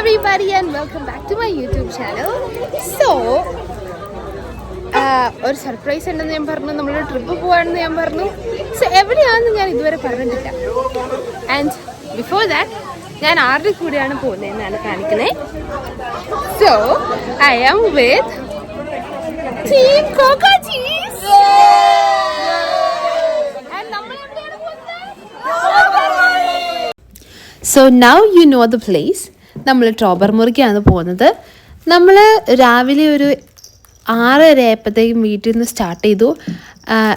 everybody and welcome back to my YouTube channel. So, ഒരു surprise ഉണ്ടെന്ന് ഞാൻ പറഞ്ഞു, നമ്മളൊരു ട്രിപ്പ് പോവാണെന്ന് ഞാൻ പറഞ്ഞു. സോ എവിടെയാണെന്ന് ഞാൻ ഇതുവരെ പറഞ്ഞിട്ടില്ല. ആൻഡ് ബിഫോർ ദാറ്റ് ഞാൻ ആരുടെ കൂടെയാണ് പോകുന്നതെന്നാണ് കാണിക്കുന്നത്. So I am with team coca cheese. So now you know the place. നമ്മൾ ടോബർമുറിക്കാണ് പോകുന്നത്. നമ്മൾ രാവിലെ ഒരു 6:30 ആയപ്പോഴത്തേക്കും വീട്ടിൽ നിന്ന് സ്റ്റാർട്ട് ചെയ്തു.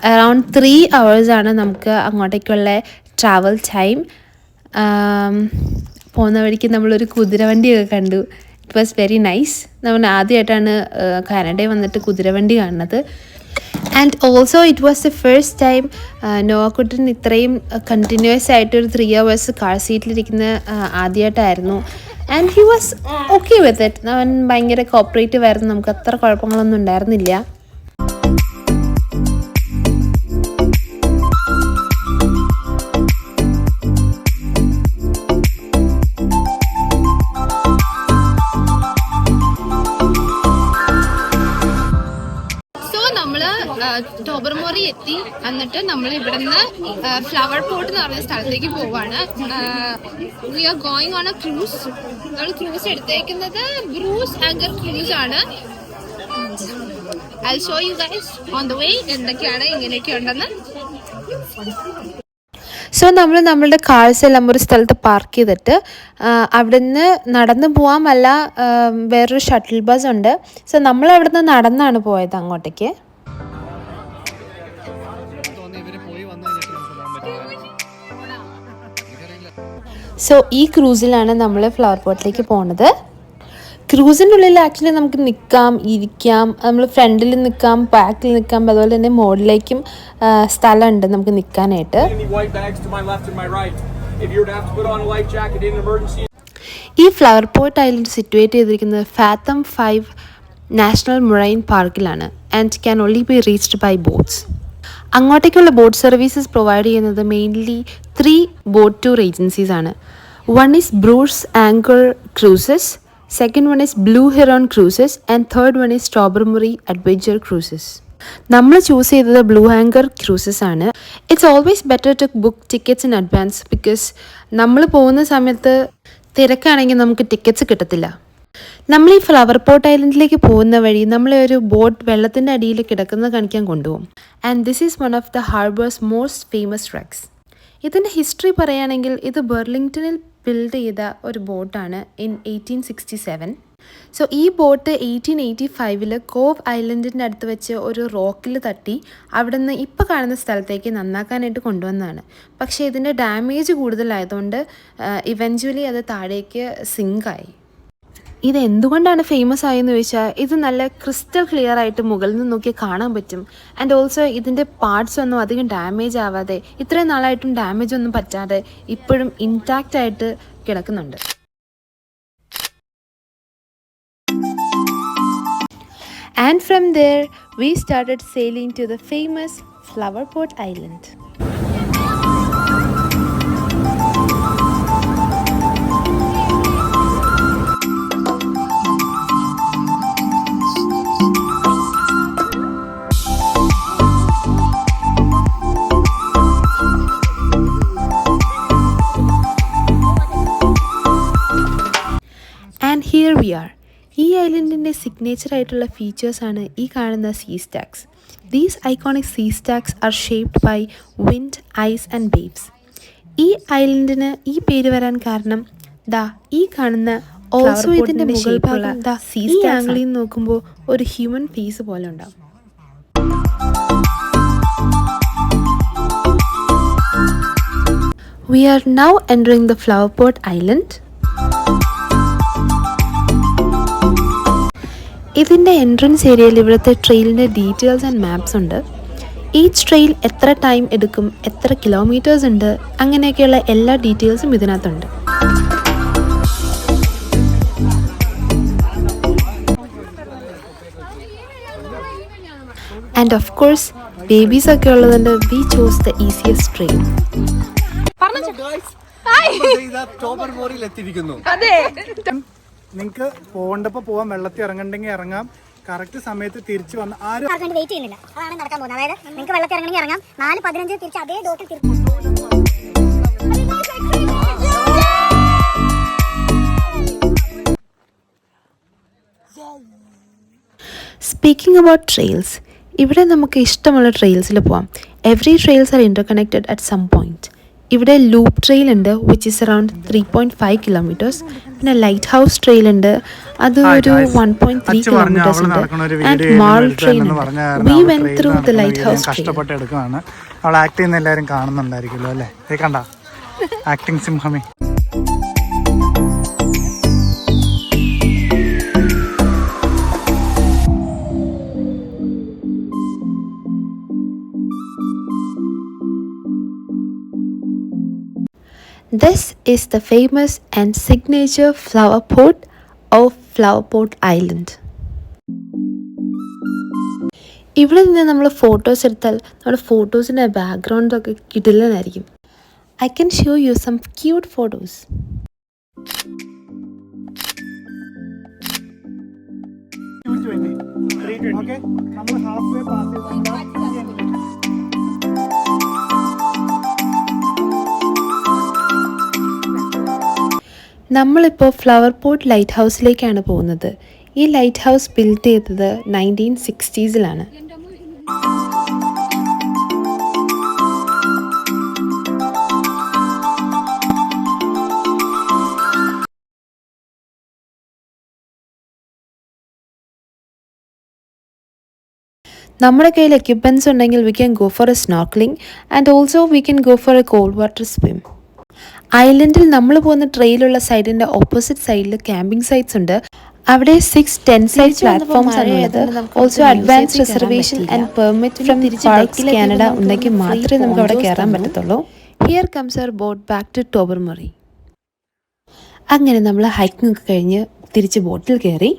അറൗണ്ട് 3 hours നമുക്ക് അങ്ങോട്ടേക്കുള്ള ട്രാവൽ ടൈം. പോകുന്ന വഴിക്ക് നമ്മളൊരു കുതിരവണ്ടിയൊക്കെ കണ്ടു. It was very nice. നമ്മൾ ആദ്യമായിട്ടാണ് കാനഡയിൽ വന്നിട്ട് കുതിരവണ്ടി കാണുന്നത്. And also it was the first time നോക്കുട്ടൻ ഇത്രയും കണ്ടിന്യൂസ് ആയിട്ടൊരു 3 hours കാർ സീറ്റിലിരിക്കുന്ന ആദ്യമായിട്ടായിരുന്നു. And he was okay with it. അവൻ ഭയങ്കര കോപ്പറേറ്റീവ് ആയിരുന്നു. നമുക്ക് അത്ര കുഴപ്പങ്ങളൊന്നും ഉണ്ടായിരുന്നില്ല. ടോബർമോറി എത്തി. എന്നിട്ട് നമ്മൾ ഇവിടുന്ന് ഫ്ലവർ പോട്ട് എന്ന് പറഞ്ഞ സ്ഥലത്തേക്ക് പോവാണ്. We are going on a cruise. നമ്മൾ ക്രൂസ് എടുത്തേക്കുന്നത് ബ്രൂസ് ആങ്കർ ക്രൂസ് ആണ്. I show you guys on the way എന്തൊക്കെയാണ് എങ്ങനെയൊക്കെ ഉണ്ടെന്ന്. സോ നമ്മൾ നമ്മളുടെ കാർസ് എല്ലാം ഒരു സ്ഥലത്ത് പാർക്ക് ചെയ്തിട്ട് അവിടുന്ന് നടന്നു പോവാമല്ല, വേറൊരു ഷട്ടിൽ ബസ് ഉണ്ട്. സോ നമ്മൾ അവിടുന്ന് നടന്നാണ് പോയത് അങ്ങോട്ടേക്ക്. സോ ഈ ക്രൂസിലാണ് നമ്മൾ ഫ്ലവർ പോട്ടിലേക്ക് പോകുന്നത്. ക്രൂസിൻ്റെ ഉള്ളിൽ ആക്ച്വലി നമുക്ക് നിൽക്കാം, ഇരിക്കാം. നമ്മൾ ഫ്രണ്ടിൽ നിൽക്കാം, ബാക്കിൽ നിൽക്കാം. അതുപോലെ തന്നെ മോഡിലേക്കും സ്ഥലമുണ്ട് നമുക്ക് നിൽക്കാനായിട്ട്. ഈ ഫ്ലവർ പോട്ട് ഐലൻഡ് സിറ്റുവേറ്റ് ചെയ്തിരിക്കുന്നത് ഫാത്തം 5 നാഷണൽ മൊറൈൻ പാർക്കിലാണ്. And can only be reached by boats. അങ്ങോട്ടേക്കുള്ള ബോട്ട് സർവീസസ് പ്രൊവൈഡ് ചെയ്യുന്നത് മെയിൻലി 3 ബോട്ട് ടൂർ ഏജൻസീസ് ആണ്. One is Bruce anchor cruises, second one is blue heron cruises and third one is Tobermory adventure cruises. നമ്മൾ choose ചെയ്തത് blue anchor cruises ആണ്. It's always better to book tickets in advance. Because നമ്മൾ പോകുന്ന സമയത്ത് തിരക്കാണെങ്കിൽ നമുക്ക് tickets കിട്ടത്തില്ല. നമ്മൾ ഈ ഫ്ലവർ പോട്ട് ഐലൻഡിലേക്ക് പോകുന്ന വഴി നമ്മളെ ഒരു ബോട്ട് വെള്ളത്തിൻ്റെ അടിയിൽ കിടക്കുന്നത് കാണിക്കാൻ കൊണ്ടുപോകും. And this is one of the harbours most famous Rex. ഇതിൻ്റെ ഹിസ്റ്ററി പറയുകയാണെങ്കിൽ ഇത് ബെർലിംഗ്ടണിൽ ബിൽഡ് ചെയ്ത ഒരു ബോട്ടാണ് ഇൻ 1867. സോ ഈ ബോട്ട് 1885 കോവ് ഐലൻഡിൻ്റെ അടുത്ത് വെച്ച് ഒരു റോക്കിൽ തട്ടി അവിടെ നിന്ന് ഇപ്പോൾ കാണുന്ന സ്ഥലത്തേക്ക് നന്നാക്കാനായിട്ട് കൊണ്ടുവന്നതാണ്. പക്ഷേ ഇതിൻ്റെ ഡാമേജ് കൂടുതലായതുകൊണ്ട് ഇവഞ്ച്വലി അത് താഴേക്ക് സിങ്കായി. ഇത് എന്തുകൊണ്ടാണ് ഫേമസ് ആയെന്ന് ചോദിച്ചാൽ ഇത് നല്ല ക്രിസ്റ്റൽ ക്ലിയർ ആയിട്ട് മുകളിൽ നിന്ന് നോക്കിയാൽ കാണാൻ പറ്റും. ആൻഡ് ഓൾസോ ഇതിൻ്റെ പാർട്സ് ഒന്നും അധികം ഡാമേജ് ആവാതെ, ഇത്രയും നാളായിട്ടും ഡാമേജ് ഒന്നും പറ്റാതെ ഇപ്പോഴും ഇൻടാക്റ്റ് ആയിട്ട് കിടക്കുന്നുണ്ട്. And from there we started sailing to the famous Flower Pot Island. And here we are. ഈ ഐലൻഡിൻ്റെ സിഗ്നേച്ചർ ആയിട്ടുള്ള ഫീച്ചേഴ്സാണ് ഈ കാണുന്ന sea stacks. These iconic sea stacks are shaped by wind, ice and waves. ഈ ഐലൻഡിന് ഈ പേര് വരാൻ കാരണം ഈ കാണുന്ന ഓൾസോ ഇതിൻ്റെ മുകൾ ഭാഗം ഈ ആംഗിളിൽ നിന്ന് നോക്കുമ്പോൾ ഒരു ഹ്യൂമൻ ഫേസ് പോലെ ഉണ്ടാവും. We are now entering the Flower Pot Island. ഇതിൻ്റെ എൻട്രൻസ് ഏരിയയിൽ ഇവിടുത്തെ ട്രെയിലിൻ്റെ ഡീറ്റെയിൽസ് ആൻഡ് മാപ്സ് ഉണ്ട്. ഈച്ച് ട്രെയിൽ എത്ര ടൈം എടുക്കും, എത്ര കിലോമീറ്റേഴ്സ് ഉണ്ട്, അങ്ങനെയൊക്കെയുള്ള എല്ലാ ഡീറ്റെയിൽസും ഇതിനകത്തുണ്ട്. ആൻഡ് ഓഫ് കോഴ്സ് ബേബീസ് ഒക്കെ ഉള്ളതുകൊണ്ട് we chose the easiest train. നിങ്ങൾക്ക് പോകേണ്ടപ്പോൾ പോകാം, വെള്ളത്തിൽ ഇറങ്ങണ്ടെങ്കിൽ ഇറങ്ങാം, കറക്റ്റ് സമയത്ത് തിരിച്ചു വന്ന് ആരും വെയിറ്റ് ചെയ്യുന്നില്ല. അതാണ് നടക്കാൻ പോകുന്നത്. അതായത് നിങ്ങൾക്ക് വെള്ളത്തിൽ ഇറങ്ങണമെങ്കിൽ ഇറങ്ങാം, 4:15 തിരിച്ച് അതേ ഡോട്ടിൽ തിരിച്ചു. സ്പീക്കിംഗ് അബൌട്ട് ട്രെയിൽസ്, ഇവിടെ നമുക്ക് ഇഷ്ടമുള്ള ട്രെയിൽസിൽ പോവാം. Every trails are interconnected at some point. ഇവിടെ ലൂപ്പ് ട്രെയിൽ ഉണ്ട് വിച്ച് ഇസ് അറൌണ്ട് 3.5 കിലോമീറ്റേഴ്സ്. പിന്നെ ലൈറ്റ് ഹൗസ് ട്രെയിൽ ഉണ്ട്, അത് ഒരു 1.3 കിലോമീറ്റേഴ്സ് ഉണ്ട്. ആൻഡ് മാൾ ട്രെയിൻ ഉണ്ട്. We went through the light house കഷ്ടപ്പെട്ട് എടുക്കുകയാണ്. അവൾ ആക്ട് ചെയ്യുന്ന എല്ലാവരും കാണുന്നുണ്ടായിരിക്കുമല്ലോ അല്ലേ? കണ്ട ആക്ടിങ് സിംഹമേ. This is the famous and signature flower pot of Flower Pot Island. ഇവിടെ നിന്ന് നമ്മൾ ഫോട്ടോസ് എടുത്താൽ നമ്മുടെ ഫോട്ടോസിൻ്റെ ബാക്ക്ഗ്രൗണ്ടൊക്കെ കിടിലനായിരിക്കും. I can show you some cute photos. നമ്മളിപ്പോൾ ഫ്ലവർ പോട്ട് ലൈറ്റ് ഹൗസിലേക്കാണ് പോകുന്നത്. ഈ ലൈറ്റ് ഹൗസ് ബിൽഡ് ചെയ്തത് 1960s. നമ്മുടെ കയ്യിൽ എക്യുപ്മെൻറ്റ്സ് ഉണ്ടെങ്കിൽ we can go for a snorkelling and also we can go for a cold water swim. ഐലൻഡിൽ നമ്മൾ പോകുന്ന ട്രെയിലുള്ള സൈഡിൻ്റെ ഓപ്പോസിറ്റ് സൈഡിൽ ക്യാമ്പിംഗ് സൈറ്റ്സ് ഉണ്ട്. അവിടെ 6-10 സൈഡ് പ്ലാറ്റ്ഫോംസ് ആണ് ഉള്ളത്. Also advance reservation and permit from Parks Canada ഉണ്ടെങ്കിൽ മാത്രമേ നമുക്ക് അവിടെ കയറാൻ പറ്റത്തുള്ളൂ. Here comes our boat back to Tobermory. അങ്ങനെ നമ്മൾ ഹൈക്കിംഗ് ഒക്കെ കഴിഞ്ഞ് തിരിച്ച് ബോട്ടിൽ കയറി.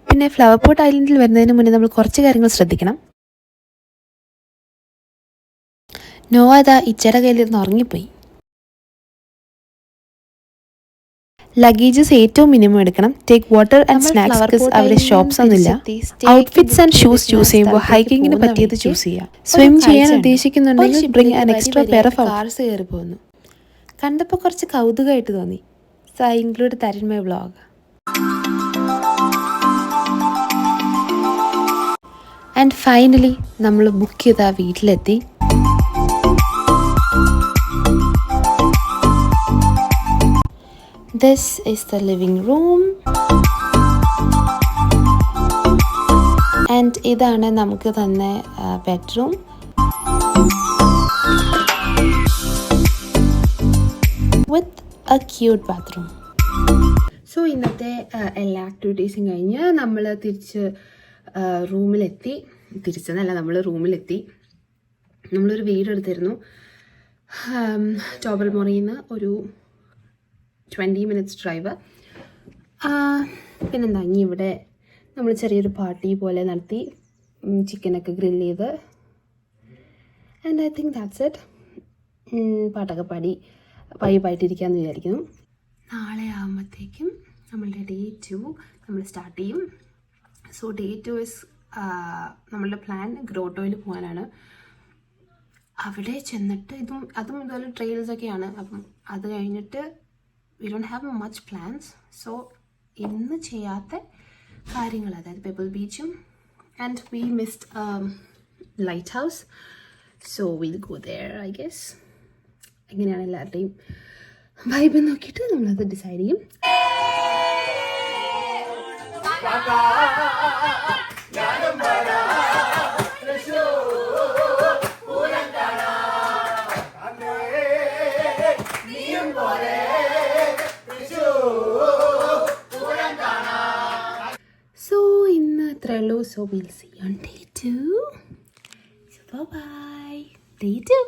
പിന്നെ ഫ്ലവർ പോട്ട് ഐലൻഡിൽ വരുന്നതിന് മുന്നേ നമ്മൾ കുറച്ച് കാര്യങ്ങൾ ശ്രദ്ധിക്കണം. നോവ ഇച്ചയുടെ കയ്യിലിരുന്ന് ഉറങ്ങിപ്പോയി. ലഗേജസ് ഏറ്റവും മിനിമം എടുക്കണം. Take water and snacks because അവിടെ ഷോപ്സ് ഒന്നുമില്ല. ഔട്ട്ഫിറ്റ്സ് ആൻഡ് ഷൂസ് ചൂസ് ചെയ്യുമ്പോൾ ഹൈക്കിങ്ങിന് പറ്റിയത് ചൂസ് ചെയ്യുക. സ്വിം ചെയ്യാൻ ഉദ്ദേശിക്കുന്നുണ്ടെങ്കിൽ bring an extra pair of cars കയറി പോകുന്നു. കണ്ടപ്പോൾ കുറച്ച് കൗതുകമായിട്ട് തോന്നി. So I include that in my vlog. And finally നമ്മൾ ബുക്ക് ചെയ്ത വീട്ടിലെത്തി. This is the living room. And ഇതാണ് നമുക്ക് തന്ന bedroom. With a cute bathroom. So ഇന്നത്തെ എല്ലാ ആക്ടിവിറ്റീസും കഴിഞ്ഞ് നമ്മൾ തിരിച്ച് റൂമിലെത്തി. തിരിച്ചെന്നല്ല, നമ്മൾ റൂമിലെത്തി. നമ്മളൊരു വീടെടുത്തിരുന്നു ടോബർമറിയിൽ നിന്ന് ഒരു 20 minutes ഡ്രൈവ്. പിന്നെന്താ, ഇനി ഇവിടെ നമ്മൾ ചെറിയൊരു പാർട്ടി പോലെ നടത്തി, ചിക്കനൊക്കെ ഗ്രില്ല് ചെയ്ത്. And I think that's it. പാട്ടൊക്കെ പാടി വൈബായിട്ടിരിക്കാമെന്ന് വിചാരിക്കുന്നു. നാളെ ആകുമ്പോഴത്തേക്കും നമ്മളുടെ Day 2 നമ്മൾ സ്റ്റാർട്ട് ചെയ്യും. സോ Day 2 ഇസ് നമ്മളുടെ പ്ലാൻ ഗ്രോട്ടോയിൽ പോകാനാണ്. അവിടെ ചെന്നിട്ട് അതും ഇതുപോലെ ട്രെയിൽസൊക്കെയാണ്. അപ്പം അത് കഴിഞ്ഞിട്ട് we don't have much plans. So ഇന്ന് ചെയ്യാത്ത കാര്യങ്ങൾ, അതായത് പെബിൾ ബീച്ചും, and we missed lighthouse, so we'll go there I guess. എങ്ങനെയാണ് എല്ലാവരുടെയും വൈബ് നോക്കിയിട്ട് നമ്മളത് ഡിസൈഡ് ചെയ്യും. So we'll see you on Day 2. So bye bye. Day 2.